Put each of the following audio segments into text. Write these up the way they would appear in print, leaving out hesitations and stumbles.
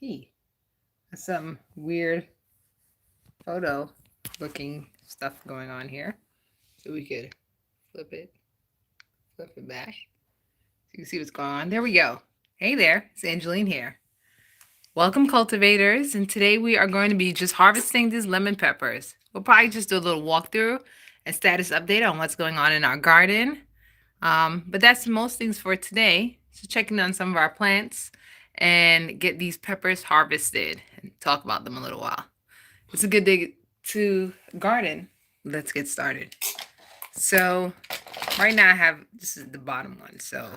He. That's some weird photo looking stuff going on here. So we could flip it, back. So you can see what's going on. There we go. Hey there, it's Angeline here. Welcome, cultivators. And today we are going to be just harvesting these lemon peppers. We'll probably just do a little walkthrough and status update on what's going on in our garden. But that's most things for today. So checking on some of our plants and get these peppers harvested and talk about them a little while. It's a good day to garden. Let's get started. So right now I have, this is the bottom one. So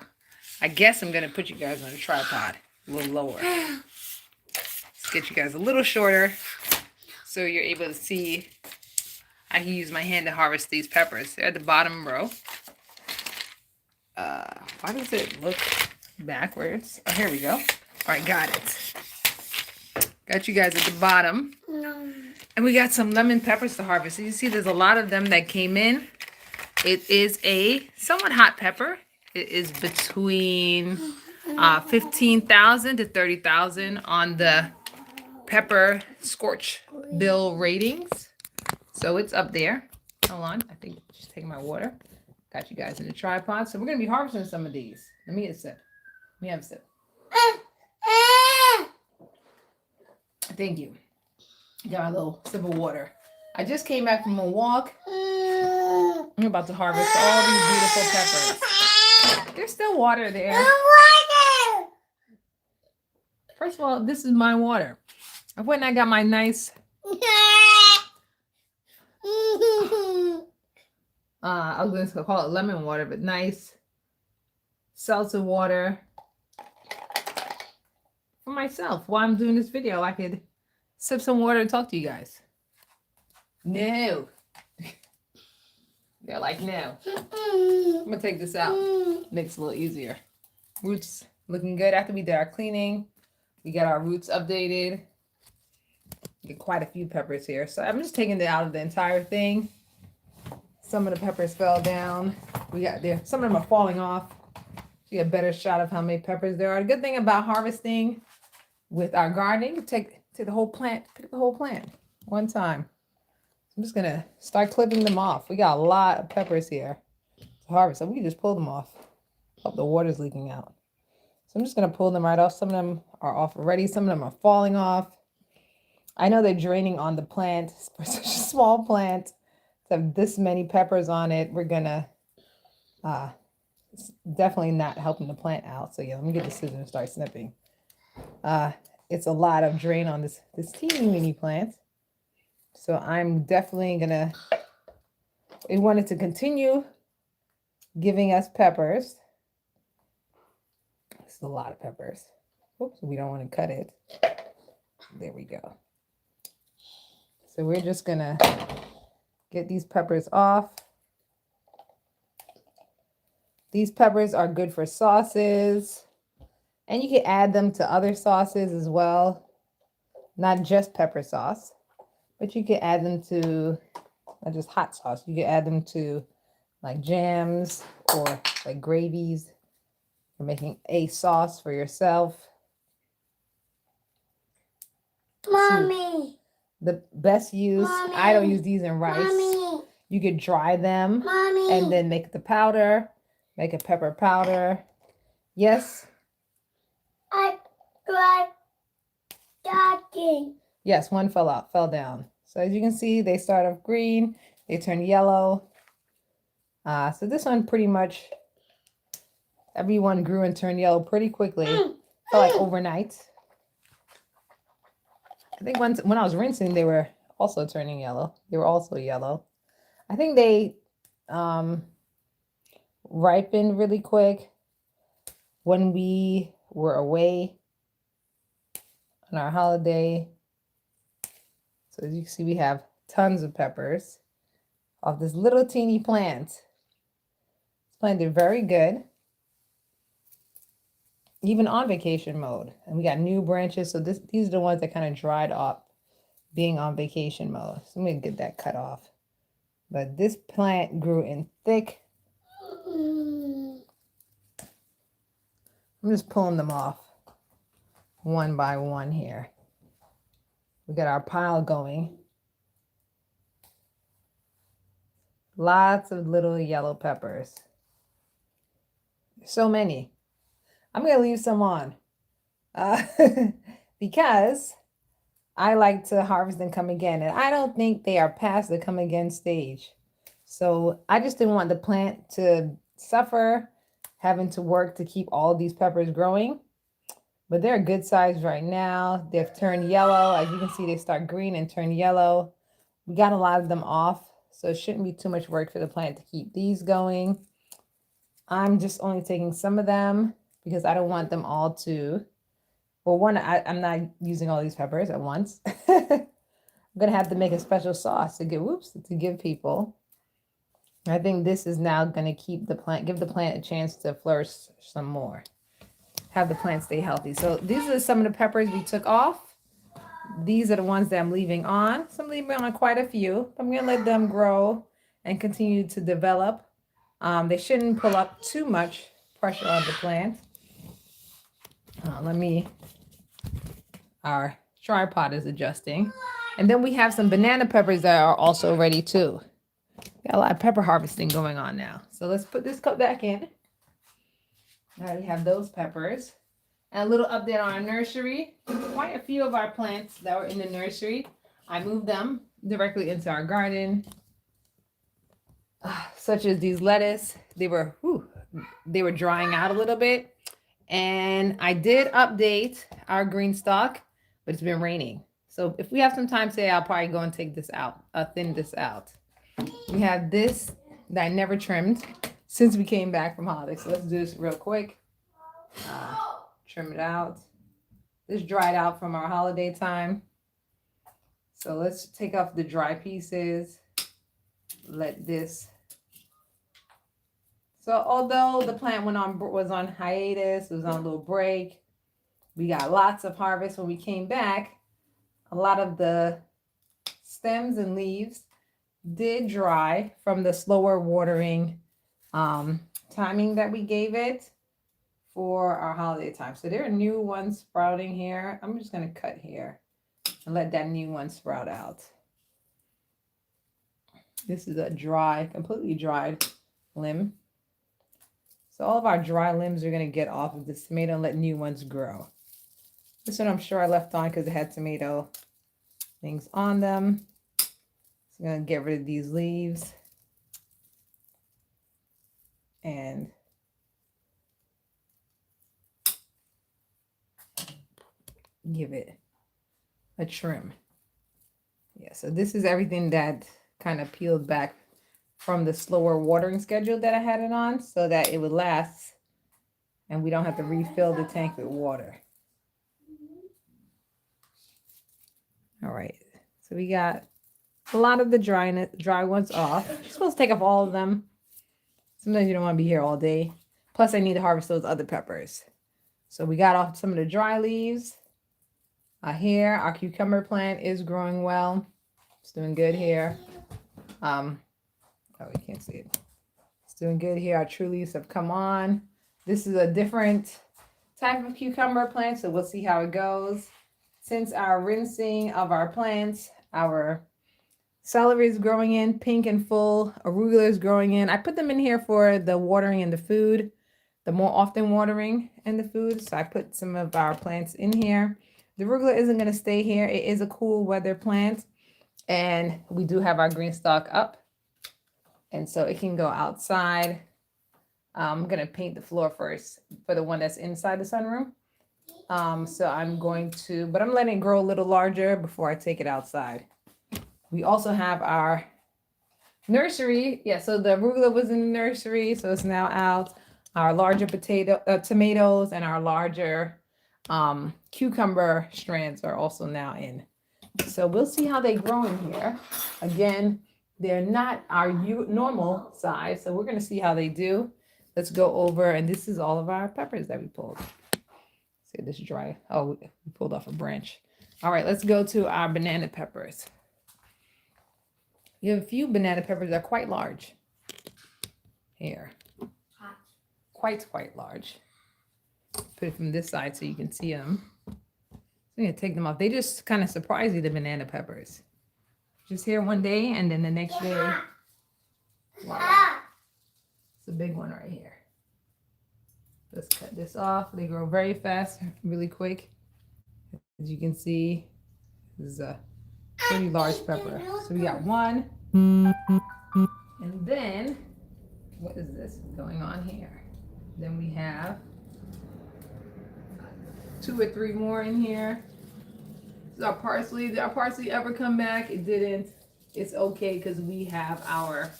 I guess I'm going to put you guys on a tripod a little lower. Let's get you guys a little shorter so you're able to see. I can use my hand to harvest these peppers. They're at the bottom row. Why does it look backwards? Oh, here we go. All right, got it. Got you guys at the bottom. No. And we got some lemon peppers to harvest. So you see there's a lot of them that came in. It is a somewhat hot pepper. It is between 15,000 to 30,000 on the pepper scorch bill ratings. So it's up there. Hold on. I think just taking my water. Got you guys in the tripod. So we're going to be harvesting some of these. Let me get a sip. Let me have a sip. Thank you. Got a little sip of water. I just came back from a walk. I'm about to harvest all these beautiful peppers. There's still water there. First of all, this is my water. I went and I got my nice I was going to call it lemon water, but nice seltzer water for myself. While I'm doing this video, I could sip some water and talk to you guys. No. They're like, no. I'm going to take this out. Makes it a little easier. Roots looking good. After we did our cleaning, we got our roots updated. Get quite a few peppers here. So I'm just taking it out of the entire thing. Some of the peppers fell down. We got there. Some of them are falling off. So you get a better shot of how many peppers there are. The good thing about harvesting with our gardening, take the whole plant, pick the whole plant one time. I'm just going to start clipping them off. We got a lot of peppers here to harvest. So we can just pull them off. Hope the water's leaking out. So I'm just going to pull them right off. Some of them are off already. Some of them are falling off. I know they're draining on the plant. For such a small plant to have this many peppers on it, we're going to it's definitely not helping the plant out. So yeah, let me get the scissors and start snipping. It's a lot of drain on this teeny weeny plant. So I'm definitely gonna, we wanted to continue giving us peppers. This is a lot of peppers. Oops, we don't want to cut it. There we go. So we're just gonna get these peppers off. These peppers are good for sauces, and you can add them to other sauces as well. Not just pepper sauce. But you can add them to, not just hot sauce, you can add them to like jams or like gravies. You're making a sauce for yourself. Mommy. The best use, Mommy. I don't use these in rice. Mommy. You could dry them. Mommy. And then make the powder, make a pepper powder. Yes? I tried talking. Yes, one fell down. So as you can see, they start off green, they turn yellow. So this one pretty much, everyone grew and turned yellow pretty quickly. Felt like overnight. I think when I was rinsing, they were also turning yellow. They were also yellow. I think they ripened really quick when we were away on our holiday. So as you can see, we have tons of peppers off this little teeny plant. This plant did very good, even on vacation mode. And we got new branches. So these are the ones that kind of dried up being on vacation mode. So I'm going to get that cut off. But this plant grew in thick. I'm just pulling them off. one by one here. We got our pile going. Lots of little yellow peppers. So many. I'm going to leave some on because I like to harvest and come again. And I don't think they are past the come again stage. So I just didn't want the plant to suffer having to work to keep all these peppers growing. But they're good size right now. They've turned yellow. As you can see, they start green and turn yellow. We got a lot of them off, so it shouldn't be too much work for the plant to keep these going. I'm just only taking some of them because I don't want them all to, well, one, I'm not using all these peppers at once. I'm gonna have to make a special sauce to give people. I think this is now gonna keep the plant, give the plant a chance to flourish some more. Have the plant stay healthy. So these are some of the peppers we took off. These are the ones that I'm leaving on. So I'm leaving on quite a few. I'm going to let them grow and continue to develop. They shouldn't pull up too much pressure on the plant. Our tripod is adjusting. And then we have some banana peppers that are also ready too. Got a lot of pepper harvesting going on now. So let's put this cup back in. Now we have those peppers. And a little update on our nursery. Quite a few of our plants that were in the nursery, I moved them directly into our garden. Such as these lettuce. They were drying out a little bit. And I did update our green stock, but it's been raining. So if we have some time today, I'll probably go and take this out, thin this out. We have this that I never trimmed since we came back from holiday. So let's do this real quick. Trim it out. This dried out from our holiday time. So let's take off the dry pieces. Let this. So although the plant was on hiatus, it was on a little break, we got lots of harvest when we came back. A lot of the stems and leaves did dry from the slower watering timing that we gave it for our holiday time. So there are new ones sprouting here. I'm just going to cut here and let that new one sprout out. This is a completely dried limb. So all of our dry limbs are going to get off of this tomato and let new ones grow. This one I'm sure I left on because it had tomato things on them. So I'm going to get rid of these leaves and give it a trim. Yeah, so this is everything that kind of peeled back from the slower watering schedule that I had it on so that it would last and we don't have to refill the tank with water. All right, so we got a lot of the dry ones off. You're supposed to take off all of them. Sometimes you don't want to be here all day. Plus I need to harvest those other peppers. So we got off some of the dry leaves. Here, our cucumber plant is growing well. It's doing good here. Oh, you can't see it. It's doing good here. Our true leaves have come on. This is a different type of cucumber plant, so we'll see how it goes. Since our rinsing of our plants, our celery is growing in, pink and full. Arugula is growing in. I put them in here for the watering and the food, the more often watering and the food. So I put some of our plants in here. The arugula isn't going to stay here. It is a cool weather plant. And we do have our green stalk up. And so it can go outside. I'm going to paint the floor first for the one that's inside the sunroom. So I'm going to, but I'm letting it grow a little larger before I take it outside. We also have our nursery. Yeah, so the arugula was in the nursery, so it's now out. Our larger tomatoes and our larger cucumber strands are also now in. So we'll see how they grow in here. Again, they're not our normal size, so we're going to see how they do. Let's go over, and this is all of our peppers that we pulled. See this dry. Oh, we pulled off a branch. All right, let's go to our banana peppers. You have a few banana peppers that are quite large. Here. Quite large. Put it from this side so you can see them. So I'm gonna take them off. They just kind of surprise you, the banana peppers. Just here one day and then the next day, wow, it's a big one right here. Let's cut this off. They grow very fast, really quick. As you can see, this is a pretty large pepper. So we got one. And then, what is this going on here? Then we have 2 or 3 more in here. This is our parsley. Did our parsley ever come back? It didn't. It's okay because we have our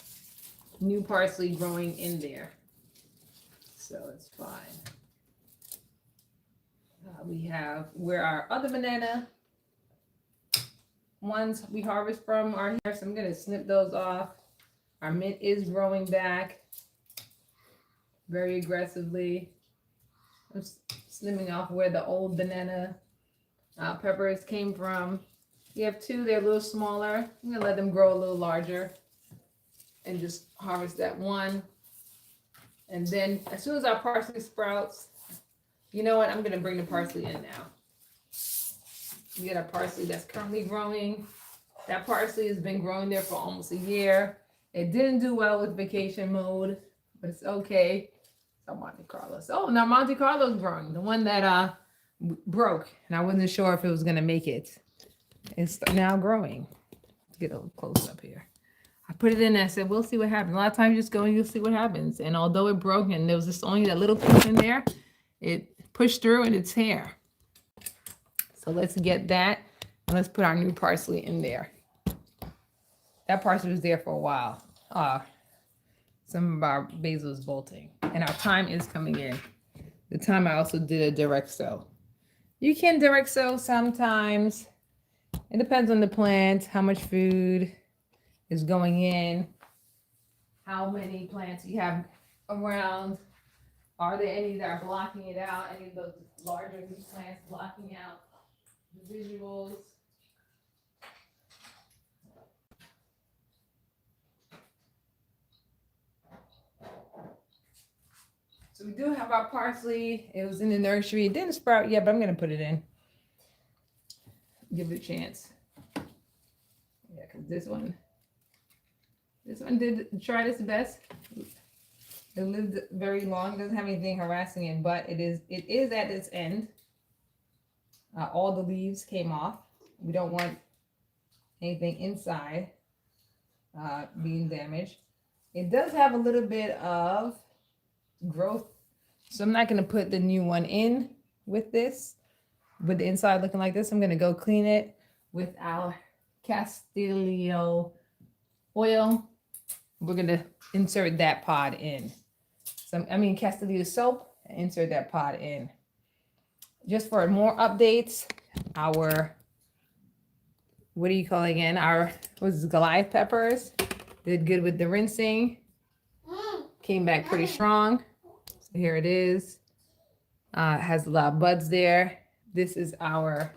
new parsley growing in there. So it's fine. We have where our other banana ones we harvest from are here. So I'm going to snip those off. Our mint is growing back very aggressively. I'm snipping off where the old banana peppers came from. We have 2, they're a little smaller. I'm going to let them grow a little larger and just harvest that one. And then as soon as our parsley sprouts, you know what? I'm going to bring the parsley in now. We got our parsley that's currently growing. That parsley has been growing there for almost a year. It didn't do well with vacation mode, but it's okay. So Monte Carlo. Oh, now Monte Carlo's growing. The one that broke, and I wasn't sure if it was going to make it. It's now growing. Let's get a little close up here. I put it in there. I said, we'll see what happens. A lot of times you just go and you'll see what happens. And although it broke and there was just only that little piece in there, it pushed through and it's here. So let's get that. And let's put our new parsley in there. That parsley was there for a while. Some of our basil is bolting. And our thyme is coming in. The thyme I also did a direct sow. You can direct sow sometimes. It depends on the plant, how much food is going in, how many plants you have around. Are there any that are blocking it out? Any of those larger plants blocking out the visuals? So we do have our parsley. It was in the nursery. It didn't sprout yet, but I'm going to put it in. Give it a chance. Yeah, because this one did try its best. It lived very long. It doesn't have anything harassing it, but it is at its end. All the leaves came off. We don't want anything inside being damaged. It does have a little bit of growth, so I'm not going to put the new one in with this, with the inside looking like this. I'm going to go clean it with our Castillo oil. We're going to insert that pod in. Castillo soap, insert that pod in. Just for more updates, our, what do you call it again? Our, Goliath peppers did good with the rinsing. Came back pretty strong. So here it is. It has a lot of buds there. This is our,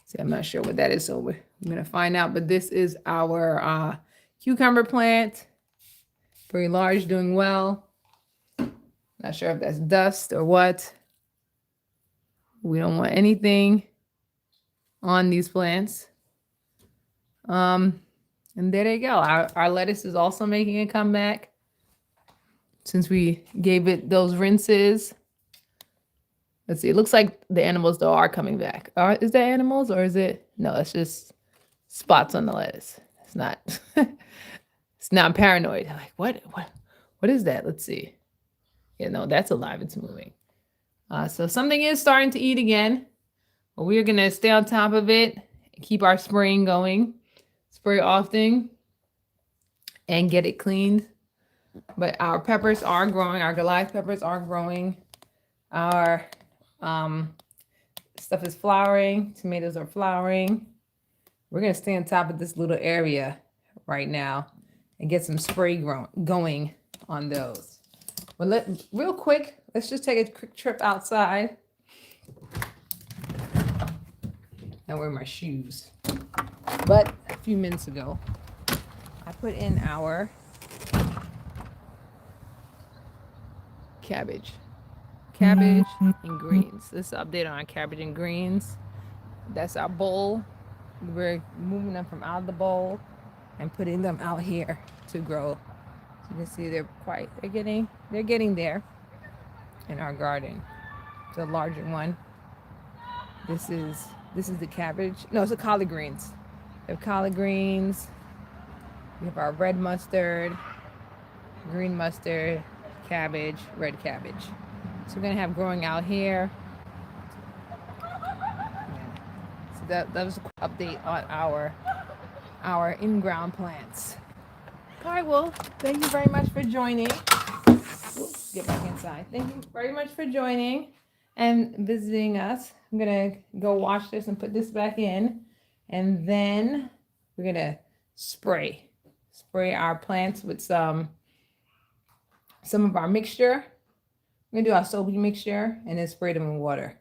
see, I'm not sure what that is, so I'm going to find out. But this is our cucumber plant. Very large, doing well. Not sure if that's dust or what. We don't want anything on these plants. And there they go. Our lettuce is also making a comeback since we gave it those rinses. Let's see. It looks like the animals, though, are coming back. Is that animals or is it? No, it's just spots on the lettuce. It's not. It's not paranoid. I'm like, what is that? Let's see. Yeah, no, that's alive. It's moving. So something is starting to eat again. But we're going to stay on top of it and keep our spraying going. Spray often and get it cleaned. But our peppers are growing. Our Goliath peppers are growing. Our stuff is flowering. Tomatoes are flowering. We're going to stay on top of this little area right now and get some spray going on those. But real quick, let's just take a quick trip outside. I wear my shoes. But a few minutes ago, I put in our cabbage cabbage and greens. This is an update on our cabbage and greens. That's our bowl. We're moving them from out of the bowl and putting them out here to grow. So you can see they're getting there in our garden. It's a larger one. This is the cabbage. No, it's the collard greens. We have collard greens. We have our red mustard, green mustard, cabbage, red cabbage. So we're gonna have growing out here. So that was a quick update on our in-ground plants. All right, well, thank you very much for joining. Oops, get back inside. Thank you very much for joining and visiting us. I'm gonna go wash this and put this back in, and then we're gonna spray our plants with some of our mixture. We're gonna do our soapy mixture and then spray them in water,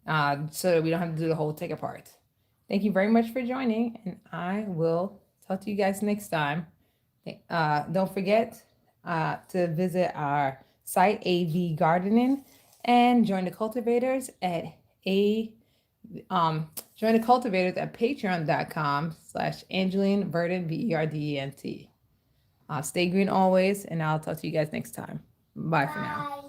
so that we don't have to do the whole take apart. Thank you very much for joining, and I will talk to you guys next time. Don't forget to visit our site, AV Gardening, and join the cultivators at patreon.com/Angeline Verdant, VERDENT. Stay green always, and I'll talk to you guys next time. Bye for now.